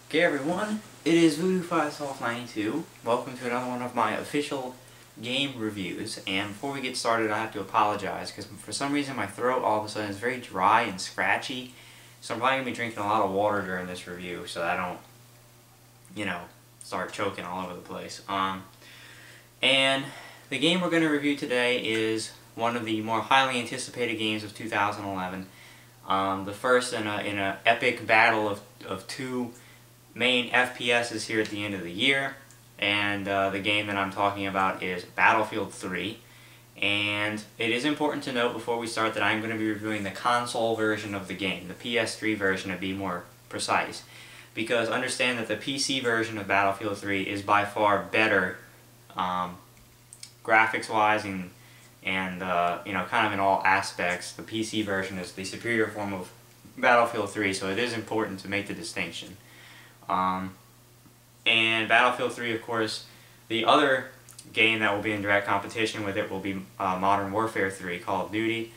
Okay everyone, it is Voodoo5Soft92. Welcome to another one of my official game reviews. And before we get started, I have to apologize because for some reason my throat all of a sudden is very dry and scratchy. So I'm probably going to be drinking a lot of water during this review so that I don't, start choking all over the place. And the game we're going to review today is one of the more highly anticipated games of 2011. The first in a epic battle of two main FPSs here at the end of the year, and the game that I'm talking about is Battlefield 3. And it is important to note before we start that I'm going to be reviewing the console version of the game, the PS3 version to be more precise, because understand that the PC version of Battlefield 3 is by far better graphics-wise and kind of in all aspects. The PC version is the superior form of Battlefield 3, so it is important to make the distinction. And Battlefield 3, of course, the other game that will be in direct competition with it will be Modern Warfare 3, Call of Duty.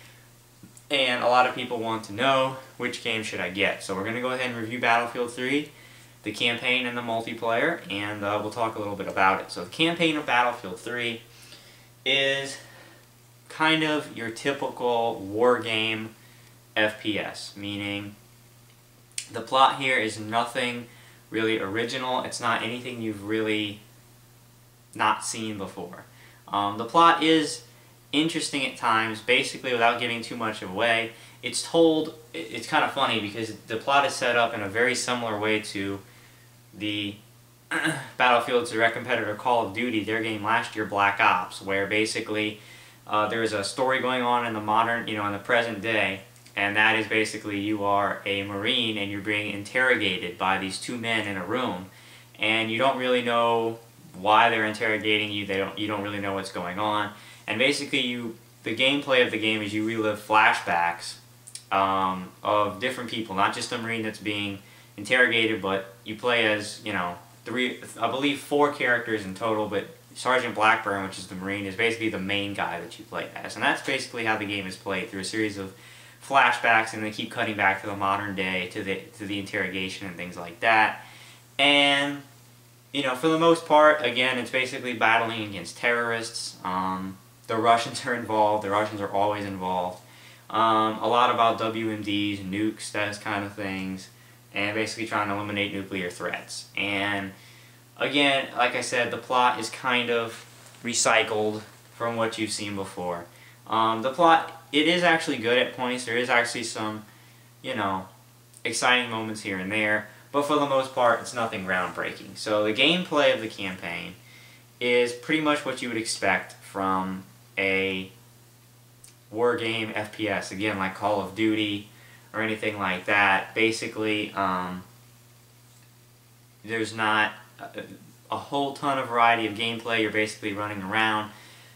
And a lot of people want to know which game should I get. So we're going to go ahead and review Battlefield 3, the campaign and the multiplayer, and we'll talk a little bit about it. So the campaign of Battlefield 3 is kind of your typical war game FPS, meaning the plot here is nothing really original. It's not anything you've really not seen before. The plot is interesting at times. Basically, without giving too much away, it's kind of funny because the plot is set up in a very similar way to the Battlefield's direct competitor Call of Duty, their game last year, Black Ops, where basically there's a story going on in the modern, in the present day. And that is basically you are a Marine and you're being interrogated by these two men in a room, and you don't really know why they're interrogating you. You don't really know what's going on. And basically the gameplay of the game is you relive flashbacks of different people, not just the Marine that's being interrogated, but you play as, I believe 4 characters in total, but Sergeant Blackburn, which is the Marine, is basically the main guy that you play as. And that's basically how the game is played, through a series of flashbacks, and they keep cutting back to the modern day, to the interrogation and things like that. And for the most part, again, it's basically battling against terrorists. The Russians are involved. The Russians are always involved. A lot about WMDs, nukes, those kind of things, and basically trying to eliminate nuclear threats. And again, like I said, the plot is kind of recycled from what you've seen before. The plot, it is actually good at points. There is actually some, exciting moments here and there, but for the most part, it's nothing groundbreaking. So the gameplay of the campaign is pretty much what you would expect from a war game FPS, again, like Call of Duty or anything like that. Basically, there's not a whole ton of variety of gameplay. You're basically running around,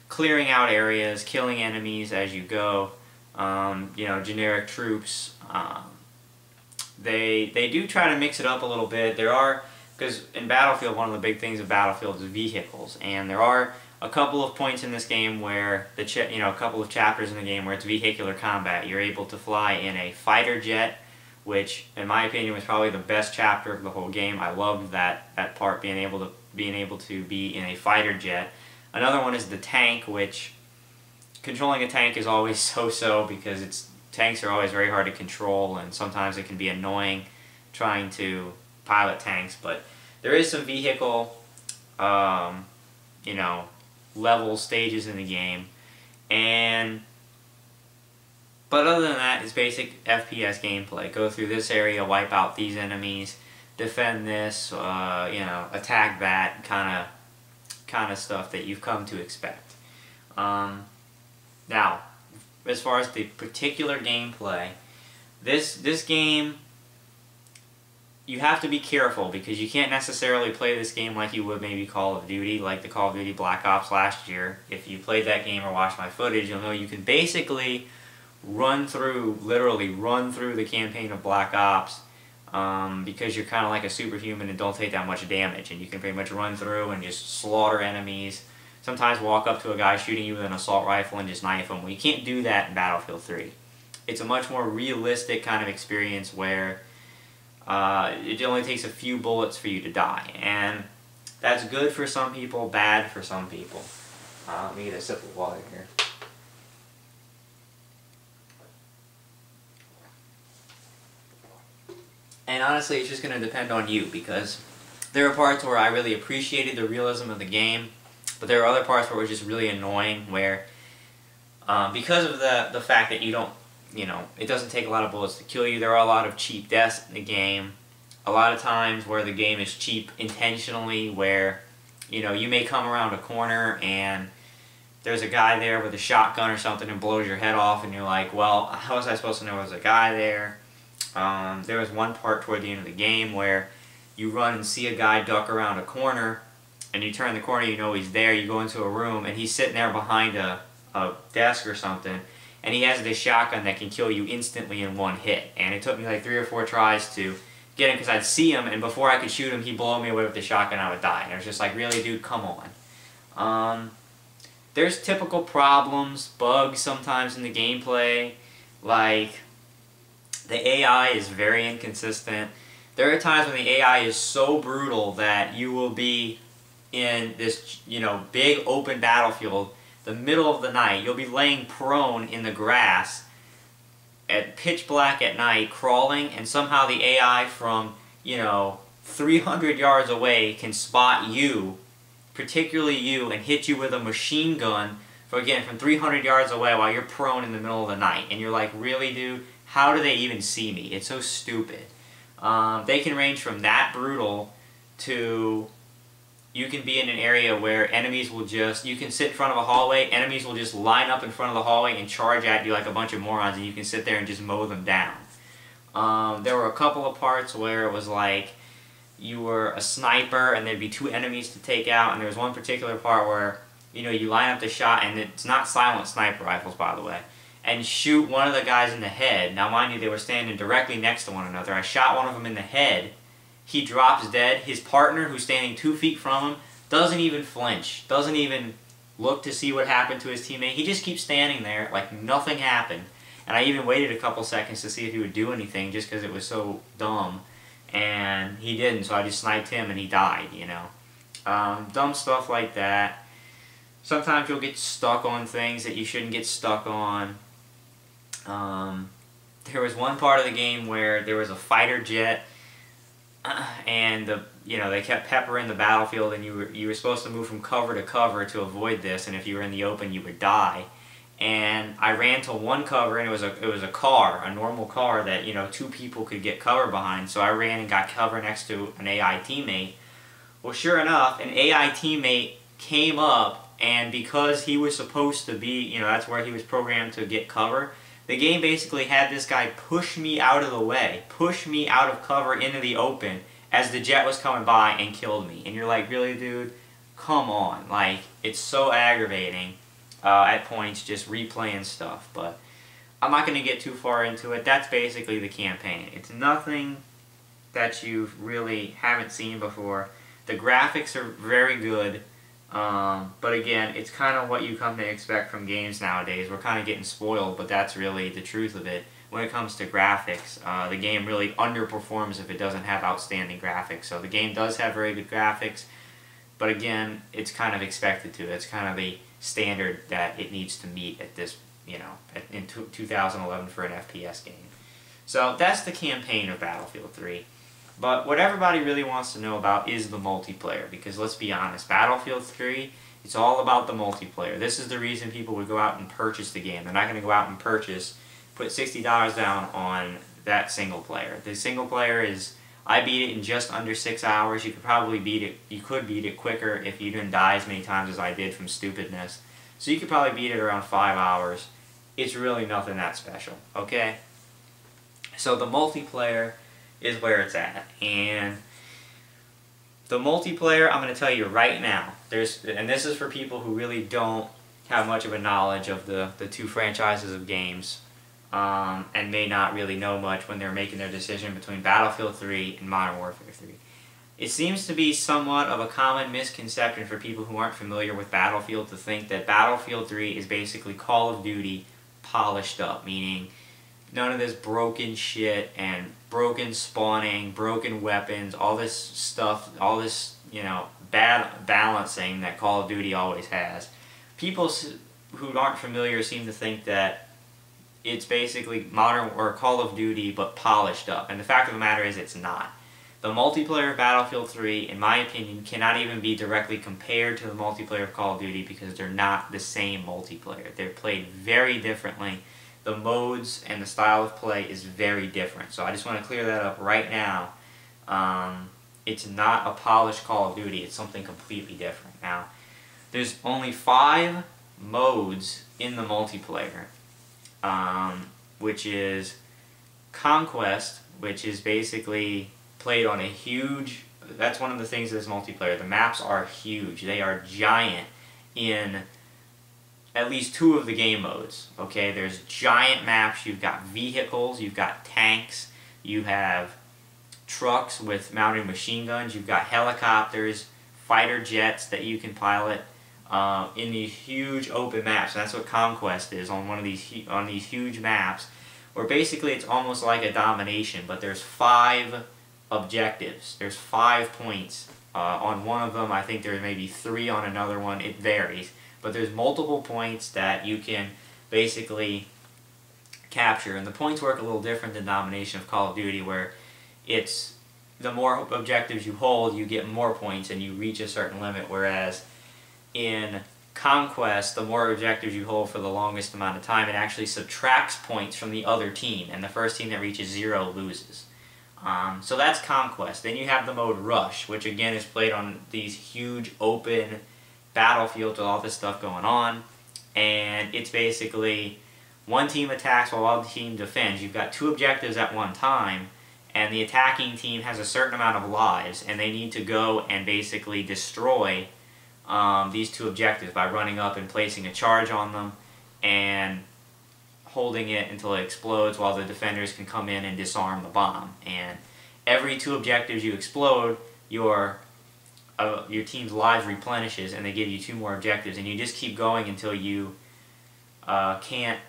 clearing out areas, killing enemies as you go, generic troops. They do try to mix it up a little bit. Because in Battlefield, one of the big things of Battlefield is vehicles, and there are a couple of points in this game where a couple of chapters in the game where it's vehicular combat. You're able to fly in a fighter jet, which, in my opinion, was probably the best chapter of the whole game. I loved that part, being able to be in a fighter jet. Another one is the tank, which controlling a tank is always so-so because tanks are always very hard to control, and sometimes it can be annoying trying to pilot tanks. But there is some vehicle, level stages in the game, but other than that, it's basic FPS gameplay. Go through this area, wipe out these enemies, defend this, attack that kind of stuff that you've come to expect. Now, as far as the particular gameplay, this game, you have to be careful because you can't necessarily play this game like you would maybe Call of Duty, like the Call of Duty Black Ops last year. If you played that game or watched my footage, you'll know you can basically literally run through the campaign of Black Ops because you're kind of like a superhuman and don't take that much damage, and you can pretty much run through and just slaughter enemies. Sometimes walk up to a guy shooting you with an assault rifle and just knife him. Well, you can't do that in Battlefield 3. It's a much more realistic kind of experience where It only takes a few bullets for you to die, and that's good for some people, bad for some people. Let me get a sip of water here. And honestly, it's just going to depend on you, because there are parts where I really appreciated the realism of the game, but there are other parts where it was just really annoying, where because of the fact that you don't, it doesn't take a lot of bullets to kill you, there are a lot of cheap deaths in the game. A lot of times where the game is cheap intentionally, where, you may come around a corner and there's a guy there with a shotgun or something and blows your head off, and you're like, well, how was I supposed to know there was a guy there? There was one part toward the end of the game where you run and see a guy duck around a corner, and you turn the corner, you know he's there, you go into a room, and he's sitting there behind a desk or something, and he has this shotgun that can kill you instantly in one hit. And it took me like 3 or 4 tries to get him, because I'd see him, and before I could shoot him, he'd blow me away with the shotgun, I would die. And it was just like, really, dude, come on. There's typical problems, bugs sometimes in the gameplay, like the AI is very inconsistent. There are times when the AI is so brutal that you will be in this, big open battlefield, the middle of the night. You'll be laying prone in the grass at pitch black at night, crawling, and somehow the AI from, 300 yards away can spot you, particularly you, and hit you with a machine gun from 300 yards away while you're prone in the middle of the night. And you're like, really, dude? How do they even see me? It's so stupid. They can range from that brutal to, you can be in an area where enemies will just, you can sit in front of a hallway, enemies will just line up in front of the hallway and charge at you like a bunch of morons, and you can sit there and just mow them down. There were a couple of parts where it was like you were a sniper and there'd be 2 enemies to take out, and there was one particular part where, you line up the shot, and it's not silent sniper rifles, by the way, and shoot one of the guys in the head. Now, mind you, they were standing directly next to one another. I shot one of them in the head. He drops dead. His partner, who's standing 2 feet from him, doesn't even flinch, doesn't even look to see what happened to his teammate. He just keeps standing there like nothing happened. And I even waited a couple seconds to see if he would do anything, just because it was so dumb. And he didn't, so I just sniped him and he died, Dumb stuff like that. Sometimes you'll get stuck on things that you shouldn't get stuck on. There was one part of the game where there was a fighter jet, and they kept peppering the battlefield, and you were supposed to move from cover to cover to avoid this, and if you were in the open, you would die. And I ran to one cover, and it was a car, a normal car that 2 people could get cover behind. So I ran and got cover next to an AI teammate. Well, sure enough, an AI teammate came up, and because he was supposed to be, that's where he was programmed to get cover, the game basically had this guy push me out of the way, push me out of cover into the open as the jet was coming by, and killed me. And you're like, really, dude? Come on. Like, it's so aggravating at points just replaying stuff. But I'm not going to get too far into it. That's basically the campaign. It's nothing that you really haven't seen before. The graphics are very good. But again, it's kind of what you come to expect from games nowadays. We're kind of getting spoiled, but that's really the truth of it. When it comes to graphics, the game really underperforms if it doesn't have outstanding graphics. So the game does have very good graphics, but again, it's kind of expected to. It's kind of the standard that it needs to meet at this, in 2011 for an FPS game. So that's the campaign of Battlefield 3. But what everybody really wants to know about is the multiplayer, because let's be honest, Battlefield 3, it's all about the multiplayer. This is the reason people would go out and purchase the game. They're not going to go out and put $60 down on that single player. The single player is, I beat it in just under 6 hours. You could probably beat it, you could beat it quicker if you didn't die as many times as I did from stupidness. So you could probably beat it around 5 hours. It's really nothing that special, okay? So the multiplayer is where it's at, and the multiplayer, I'm going to tell you right now, and this is for people who really don't have much of a knowledge of the 2 franchises of games, and may not really know much when they're making their decision between Battlefield 3 and Modern Warfare 3. It seems to be somewhat of a common misconception for people who aren't familiar with Battlefield to think that Battlefield 3 is basically Call of Duty polished up, meaning none of this broken shit and broken spawning, broken weapons, all this stuff, all this, you know, bad balancing that Call of Duty always has. People who aren't familiar seem to think that it's basically modern or Call of Duty but polished up, and the fact of the matter is it's not. The multiplayer of Battlefield 3, in my opinion, cannot even be directly compared to the multiplayer of Call of Duty because they're not the same multiplayer. They're played very differently. The modes and the style of play is very different. So I just want to clear that up right now. It's not a polished Call of Duty. It's something completely different. Now, there's only 5 modes in the multiplayer, which is Conquest, which is basically played on a huge... That's one of the things of this multiplayer. The maps are huge. They are giant in at least 2 of the game modes. Okay, there's giant maps. You've got vehicles, you've got tanks, you have trucks with mounted machine guns, you've got helicopters, fighter jets that you can pilot in these huge open maps. And that's what Conquest is on these huge maps, where basically it's almost like a domination, but there's 5 objectives. There's 5 points on one of them. I think there may be 3 on another one. It varies. But there's multiple points that you can basically capture. And the points work a little different than domination of Call of Duty, where it's the more objectives you hold, you get more points and you reach a certain limit. Whereas in Conquest, the more objectives you hold for the longest amount of time, it actually subtracts points from the other team. And the first team that reaches 0 loses. So that's Conquest. Then you have the mode Rush, which again is played on these huge open battlefields with all this stuff going on. And it's basically one team attacks while the other team defends. You've got 2 objectives at one time, and the attacking team has a certain amount of lives, and they need to go and basically destroy these 2 objectives by running up and placing a charge on them and holding it until it explodes while the defenders can come in and disarm the bomb. And every 2 objectives you explode, your team's lives replenishes and they give you 2 more objectives, and you just keep going until you can't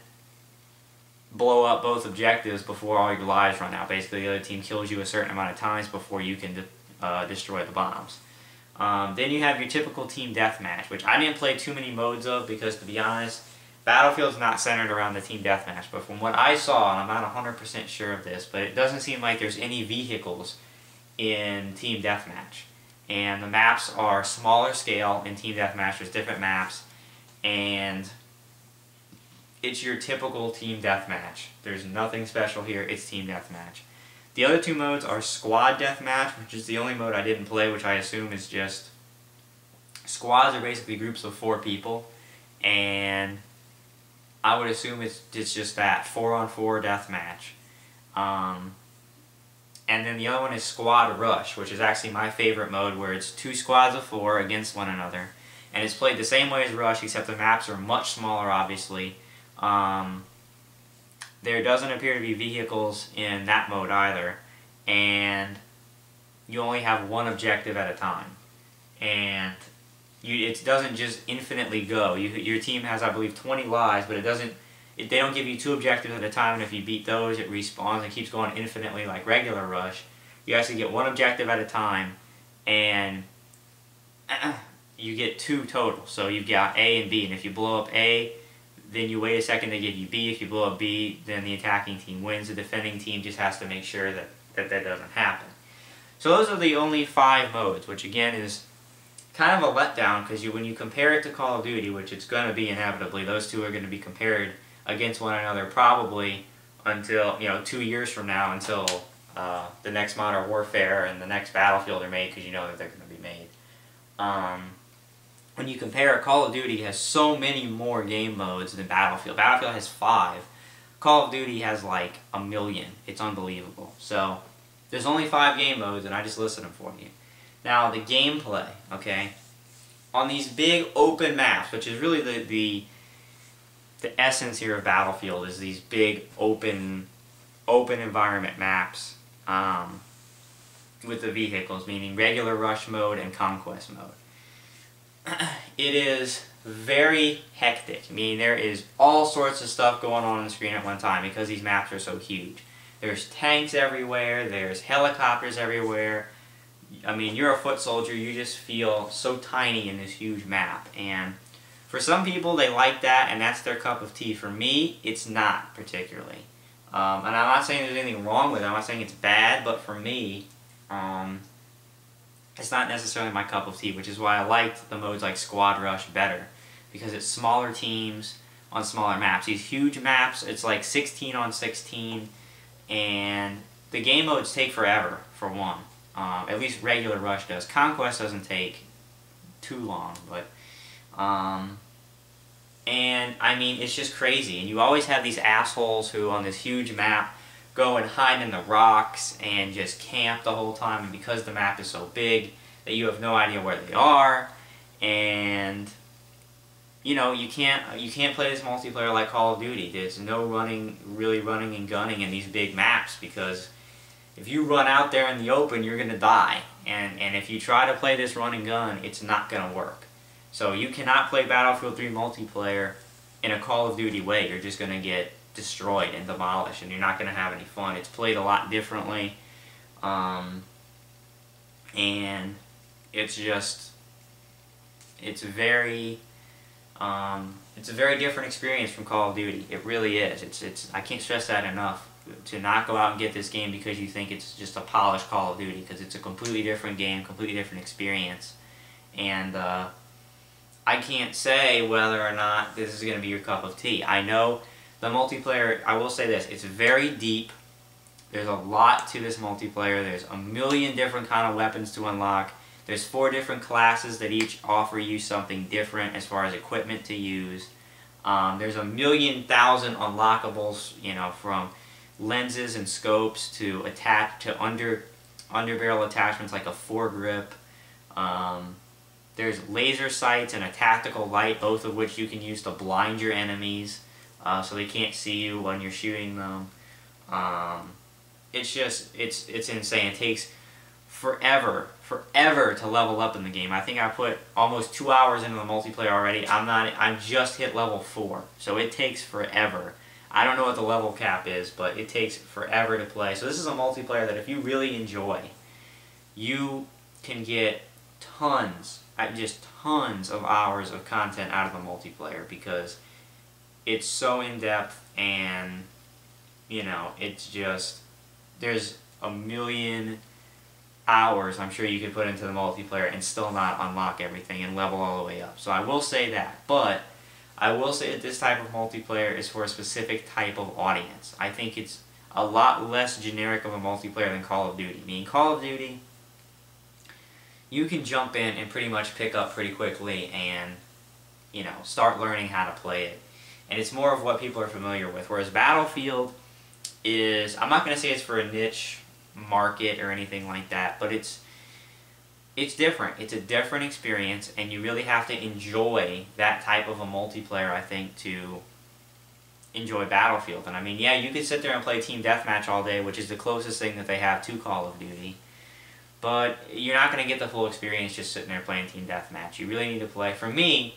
blow up both objectives before all your lives run out. Basically, the other team kills you a certain amount of times before you can destroy the bombs. Then you have your typical team deathmatch, which I didn't play too many modes of because, to be honest, Battlefield's not centered around the team deathmatch. But from what I saw, and I'm not 100% sure of this, but it doesn't seem like there's any vehicles in team deathmatch. And the maps are smaller scale in team deathmatch. There's different maps, and it's your typical team deathmatch. There's nothing special here. It's team deathmatch. The other 2 modes are squad deathmatch, which is the only mode I didn't play, which I assume is just... Squads are basically groups of 4 people, and I would assume it's just that, 4-on-4 deathmatch. And then the other one is Squad Rush, which is actually my favorite mode, where it's 2 squads of 4 against one another. And it's played the same way as Rush, except the maps are much smaller, obviously. There doesn't appear to be vehicles in that mode either. And you only have 1 objective at a time. And it doesn't just infinitely go. Your team has, I believe, 20 lives, but they don't give you 2 objectives at a time, and if you beat those, it respawns and keeps going infinitely like regular Rush. You actually get 1 objective at a time, and you get 2 total. So you've got A and B, and if you blow up A, then you wait a second to give you B. If you blow up B, then the attacking team wins. The defending team just has to make sure that doesn't happen. So those are the only 5 modes, which again is kind of a letdown, because when you compare it to Call of Duty, which it's going to be inevitably, those 2 are going to be compared against one another probably until, 2 years from now, until the next Modern Warfare and the next Battlefield are made, because you know that they're going to be made. When you compare, Call of Duty has so many more game modes than Battlefield. Battlefield has 5. Call of Duty has like 1 million. It's unbelievable. So there's only 5 game modes, and I just listed them for you. Now the gameplay, okay, on these big open maps, which is really the essence here of Battlefield, is these big open environment maps with the vehicles, meaning regular Rush mode and Conquest mode. It is very hectic. I mean, there is all sorts of stuff going on the screen at one time because these maps are so huge. There's tanks everywhere, there's helicopters everywhere. I mean, you're a foot soldier, you just feel so tiny in this huge map. And for some people, they like that, and that's their cup of tea. For me, it's not particularly. And I'm not saying there's anything wrong with it, I'm not saying it's bad, but for me, it's not necessarily my cup of tea, which is why I liked the modes like Squad Rush better. Because it's smaller teams on smaller maps. These huge maps, it's like 16 on 16, and the game modes take forever, for one. At least regular Rush does. Conquest doesn't take too long, but... and, I mean, it's just crazy. And you always have these assholes who, on this huge map, go and hide in the rocks and just camp the whole time. And because the map is so big, that you have no idea where they are. And... you know, you can't play this multiplayer like Call of Duty. There's no really running and gunning in these big maps, because if you run out there in the open, you're gonna die. And if you try to play this run and gun, it's not gonna work. So you cannot play Battlefield 3 multiplayer in a Call of Duty way. You're just gonna get destroyed and demolished, and you're not gonna have any fun. It's played a lot differently, and it's just, it's a very different experience from Call of Duty. It really is. I can't stress that enough. To not go out and get this game because you think it's just a polished Call of Duty, because it's a completely different game, completely different experience. And I can't say whether or not this is going to be your cup of tea. I know the multiplayer, I will say this, it's very deep. There's a lot to this multiplayer. There's a million different kind of weapons to unlock. There's 4 different classes that each offer you something different as far as equipment to use. There's a million thousand unlockables, you know, from lenses and scopes to underbarrel attachments like a foregrip. There's laser sights and a tactical light, both of which you can use to blind your enemies so they can't see you when you're shooting them. It's insane. It takes forever to level up in the game. I think I put almost 2 hours into the multiplayer already. I just hit level 4, so it takes forever. I don't know what the level cap is, but it takes forever to play. So this is a multiplayer that if you really enjoy, you can get just tons of hours of content out of the multiplayer, because it's so in-depth, and, you know, it's just, there's a million hours I'm sure you could put into the multiplayer and still not unlock everything and level all the way up. So I will say that, but I will say that this type of multiplayer is for a specific type of audience. I think it's a lot less generic of a multiplayer than Call of Duty. I mean, Call of Duty, you can jump in and pretty much pick up pretty quickly and, you know, start learning how to play it. And it's more of what people are familiar with. Whereas Battlefield is, I'm not going to say it's for a niche market or anything like that, but it's different. It's a different experience, and you really have to enjoy that type of a multiplayer, I think, to enjoy Battlefield. And I mean, yeah, you could sit there and play Team Deathmatch all day, which is the closest thing that they have to Call of Duty, but you're not going to get the full experience just sitting there playing Team Deathmatch. You really need to play. For me,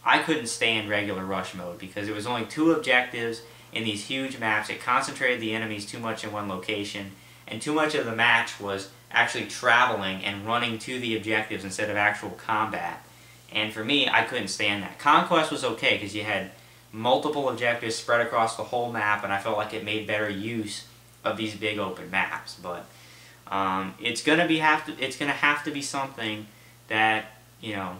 I couldn't stand regular rush mode because it was only 2 objectives in these huge maps. It concentrated the enemies too much in one location, and too much of the match was actually traveling and running to the objectives instead of actual combat. And for me, I couldn't stand that. Conquest was okay because you had multiple objectives spread across the whole map, and I felt like it made better use of these big open maps. But it's gonna have to be something that, you know,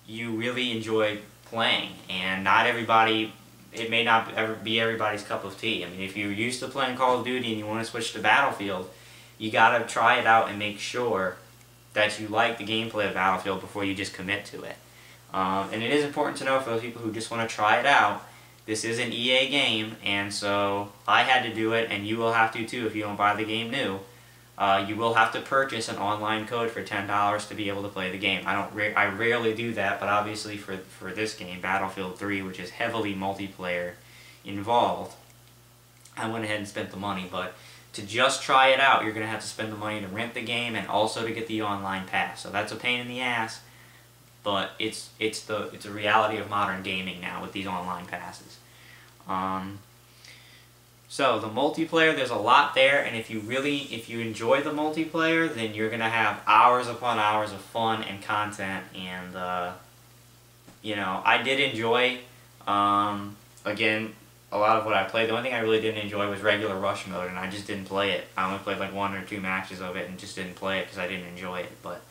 you really enjoy playing, and not everybody. It may not ever be everybody's cup of tea. I mean, if you're used to playing Call of Duty and you want to switch to Battlefield, you gotta try it out and make sure that you like the gameplay of Battlefield before you just commit to it. And it is important to know for those people who just want to try it out, this is an EA game, and so I had to do it, and you will have to too if you don't buy the game new. You will have to purchase an online code for $10 to be able to play the game. I rarely do that, but obviously for this game, Battlefield 3, which is heavily multiplayer involved, I went ahead and spent the money. But to just try it out, you're going to have to spend the money to rent the game and also to get the online pass. So that's a pain in the ass. but it's a reality of modern gaming now with these online passes. So the multiplayer, there's a lot there, and if you enjoy the multiplayer, then you're gonna have hours upon hours of fun and content. And you know, I did enjoy, again, a lot of what I played. The only thing I really didn't enjoy was regular rush mode, and I just didn't play it. I only played like 1 or 2 matches of it and just didn't play it because I didn't enjoy it. But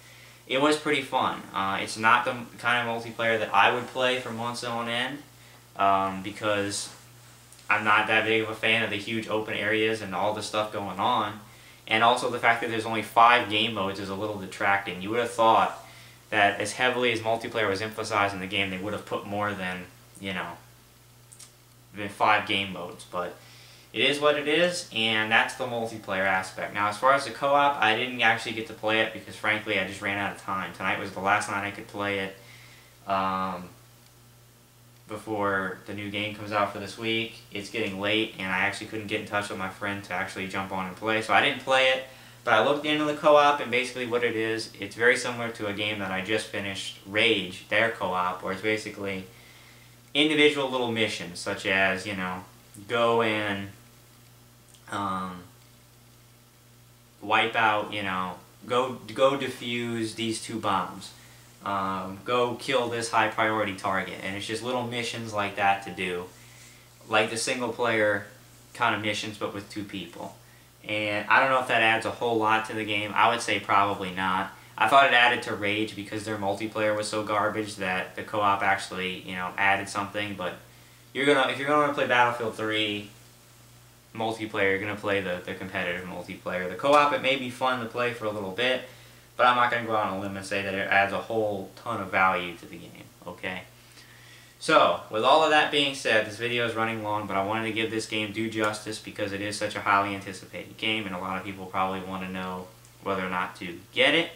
it was pretty fun. It's not the kind of multiplayer that I would play for months on end, because I'm not that big of a fan of the huge open areas and all the stuff going on. And also the fact that there's only 5 game modes is a little detracting. You would have thought that as heavily as multiplayer was emphasized in the game, they would have put more than, you know, than 5 game modes. But it is what it is, and that's the multiplayer aspect. Now, as far as the co-op, I didn't actually get to play it because, frankly, I just ran out of time. Tonight was the last night I could play it before the new game comes out for this week. It's getting late, and I actually couldn't get in touch with my friend to actually jump on and play, so I didn't play it. But I looked into the co-op, and basically what it is, it's very similar to a game that I just finished, Rage, their co-op, where it's basically individual little missions, such as, you know, go and wipe out, you know, go defuse these 2 bombs. Go kill this high priority target, and it's just little missions like that to do, like the single player kind of missions but with 2 people. And I don't know if that adds a whole lot to the game. I would say probably not. I thought it added to Rage because their multiplayer was so garbage that the co-op actually, you know, added something. But if you're gonna play Battlefield 3 multiplayer, you're gonna play the competitive multiplayer. The co-op, it may be fun to play for a little bit, but I'm not going to go out on a limb and say that it adds a whole ton of value to the game, okay? So, with all of that being said, this video is running long, but I wanted to give this game due justice because it is such a highly anticipated game, and a lot of people probably want to know whether or not to get it.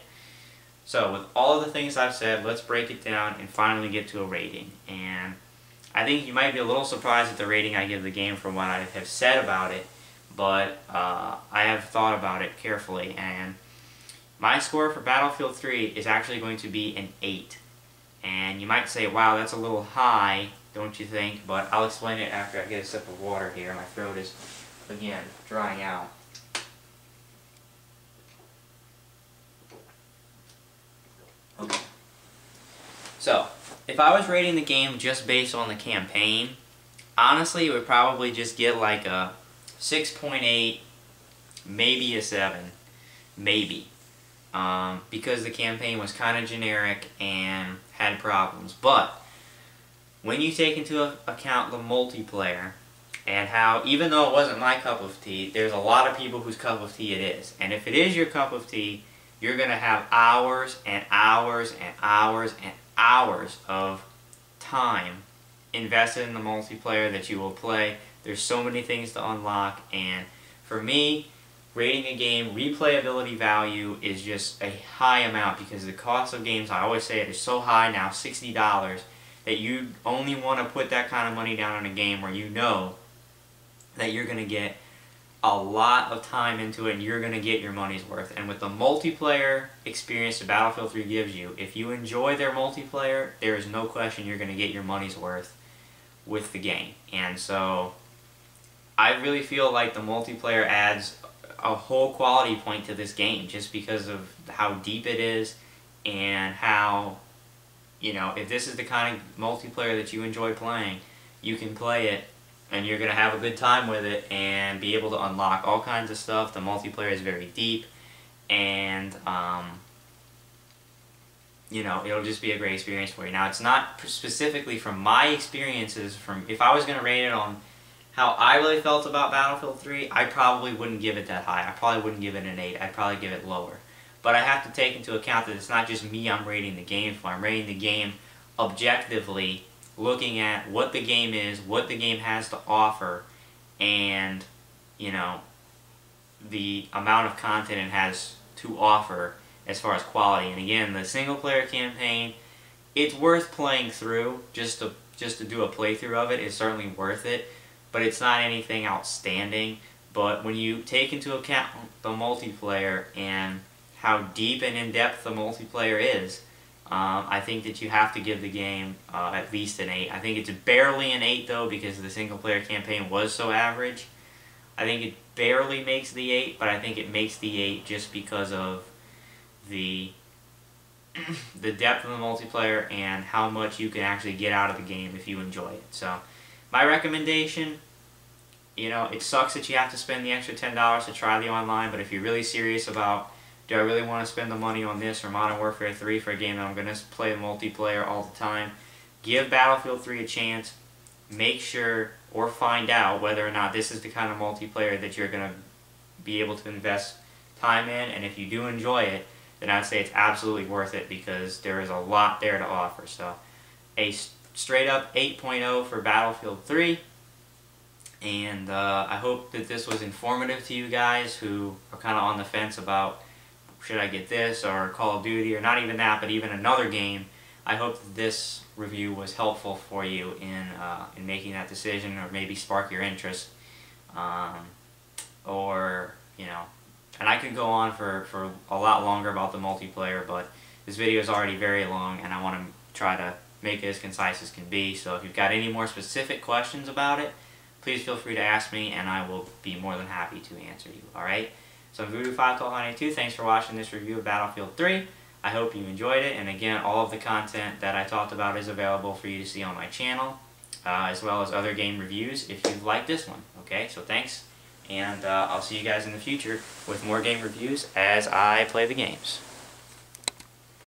So, with all of the things I've said, let's break it down and finally get to a rating. And I think you might be a little surprised at the rating I give the game from what I have said about it, but I have thought about it carefully, and my score for Battlefield 3 is actually going to be an 8. And you might say, wow, that's a little high, don't you think? But I'll explain it after I get a sip of water here. My throat is, again, drying out. Okay. So, if I was rating the game just based on the campaign, honestly, it would probably just get like a 6.8, maybe a 7. Maybe. Because the campaign was kind of generic and had problems. But when you take into account the multiplayer and how, even though it wasn't my cup of tea, there's a lot of people whose cup of tea it is. And if it is your cup of tea, you're going to have hours and hours and hours and hours of time invested in the multiplayer that you will play. There's so many things to unlock, and for me, rating a game replayability value is just a high amount because the cost of games, I always say it, is so high now, $60, that you only want to put that kind of money down on a game where you know that you're going to get a lot of time into it and you're going to get your money's worth. And with the multiplayer experience that Battlefield 3 gives you, if you enjoy their multiplayer, there is no question you're going to get your money's worth with the game. And so I really feel like the multiplayer adds a whole quality point to this game just because of how deep it is and how, you know, if this is the kind of multiplayer that you enjoy playing, you can play it and you're going to have a good time with it and be able to unlock all kinds of stuff. The multiplayer is very deep, and you know, it'll just be a great experience for you. Now, it's not specifically from my experiences. From if I was going to rate it on how I really felt about Battlefield 3, I probably wouldn't give it that high. I probably wouldn't give it an 8. I'd probably give it lower. But I have to take into account that it's not just me I'm rating the game for. I'm rating the game objectively, looking at what the game is, what the game has to offer, and, you know, the amount of content it has to offer as far as quality. And again, the single-player campaign, it's worth playing through. Just to do a playthrough of it is certainly worth it. But it's not anything outstanding. But when you take into account the multiplayer and how deep and in-depth the multiplayer is, I think that you have to give the game at least an 8. I think it's barely an 8 though because the single player campaign was so average. I think it barely makes the 8, but I think it makes the 8 just because of the the depth of the multiplayer and how much you can actually get out of the game if you enjoy it. So my recommendation, you know, it sucks that you have to spend the extra $10 to try the online, but if you're really serious about, do I really want to spend the money on this or Modern Warfare 3 for a game that I'm going to play multiplayer all the time, give Battlefield 3 a chance. Make sure or find out whether or not this is the kind of multiplayer that you're going to be able to invest time in, and if you do enjoy it, then I'd say it's absolutely worth it because there is a lot there to offer. So a straight up 8.0 for Battlefield 3, and I hope that this was informative to you guys who are kind of on the fence about should I get this or Call of Duty, or not even that, but even another game. I hope that this review was helpful for you in making that decision, or maybe spark your interest, or, you know, and I could go on for a lot longer about the multiplayer, but this video is already very long and I want to try to make it as concise as can be. So if you've got any more specific questions about it, please feel free to ask me and I will be more than happy to answer you. Alright? So I'm Voodoo51292. Thanks for watching this review of Battlefield 3. I hope you enjoyed it, and again, all of the content that I talked about is available for you to see on my channel, as well as other game reviews if you've liked this one. Okay, so thanks, and I'll see you guys in the future with more game reviews as I play the games.